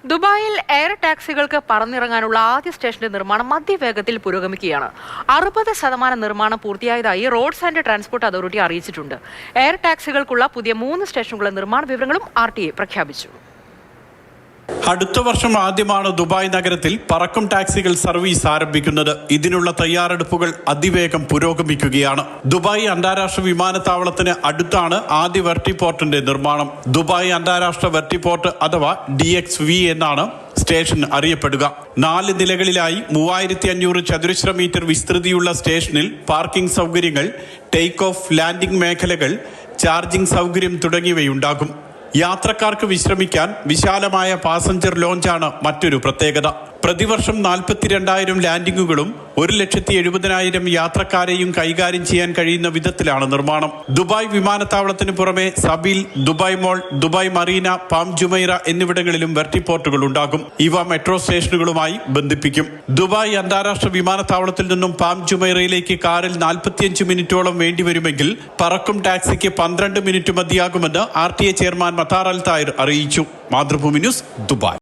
ദുബായിൽ എയർ ടാക്സികൾക്ക് പറന്നിറങ്ങാനുള്ള ആദ്യ സ്റ്റേഷന്റെ നിർമ്മാണം മധ്യവേഗത്തിൽ പുരോഗമിക്കുകയാണ്. 60% നിർമ്മാണം പൂർത്തിയായതായി റോഡ്സ് ആൻഡ് ട്രാൻസ്പോർട്ട് അതോറിറ്റി അറിയിച്ചിട്ടുണ്ട്. എയർ ടാക്സികൾക്കുള്ള പുതിയ 3 സ്റ്റേഷനുകളുടെ നിർമ്മാണ വിവരങ്ങളും RTA പ്രഖ്യാപിച്ചു. അടുത്ത വർഷം ആദ്യമാണ് ദുബായ് നഗരത്തിൽ പറക്കും ടാക്സികൾ സർവീസ് ആരംഭിക്കുന്നത്. ഇതിനുള്ള തയ്യാറെടുപ്പുകൾ അതിവേഗം പുരോഗമിക്കുകയാണ്. ദുബായ് അന്താരാഷ്ട്ര വിമാനത്താവളത്തിന് അടുത്താണ് ആദ്യ വെർട്ടിപോർട്ടിന്റെ നിർമ്മാണം. ദുബായ് അന്താരാഷ്ട്ര വെർട്ടിപോർട്ട് അഥവാ DXV എന്നാണ് സ്റ്റേഷൻ അറിയപ്പെടുക. 4 നിലകളിലായി 3500 ചതുരശ്ര മീറ്റർ വിസ്തൃതിയുള്ള സ്റ്റേഷനിൽ പാർക്കിംഗ് സൗകര്യങ്ങൾ, ടേക്ക് ഓഫ് ലാൻഡിംഗ് മേഖലകൾ, ചാർജിംഗ് സൗകര്യം തുടങ്ങിയവയുണ്ടാകും. യാത്രക്കാർക്ക് വിശ്രമിക്കാൻ വിശാലമായ പാസഞ്ചർ ലോഞ്ചാണ് മറ്റൊരു പ്രത്യേകത. പ്രതിവർഷം 42,000 ലാൻഡിങ്ങുകളും 1,70,000 യാത്രക്കാരെയും കൈകാര്യം ചെയ്യാൻ കഴിയുന്ന വിധത്തിലാണ് നിർമ്മാണം. ദുബായ് വിമാനത്താവളത്തിന് പുറമെ Zabeel, Dubai Mall, Dubai Marina, Palm Jumeirah എന്നിവിടങ്ങളിലും വെർട്ടിപോർട്ടുകൾ ഉണ്ടാകും. ഇവ മെട്രോ സ്റ്റേഷനുകളുമായി ബന്ധിപ്പിക്കും. ദുബായ് അന്താരാഷ്ട്ര വിമാനത്താവളത്തിൽ നിന്നും പാം ജുമൈറയിലേക്ക് കാറിൽ 45 മിനിറ്റോളം വേണ്ടിവരുമെങ്കിൽ പറക്കും ടാക്സിക്ക് 12 മിനിറ്റ് മതിയാകുമെന്ന് RTA ചെയർമാൻ മത്താർ അൽ താഹിർ അറിയിച്ചു. Mathrubhumi news, Dubai.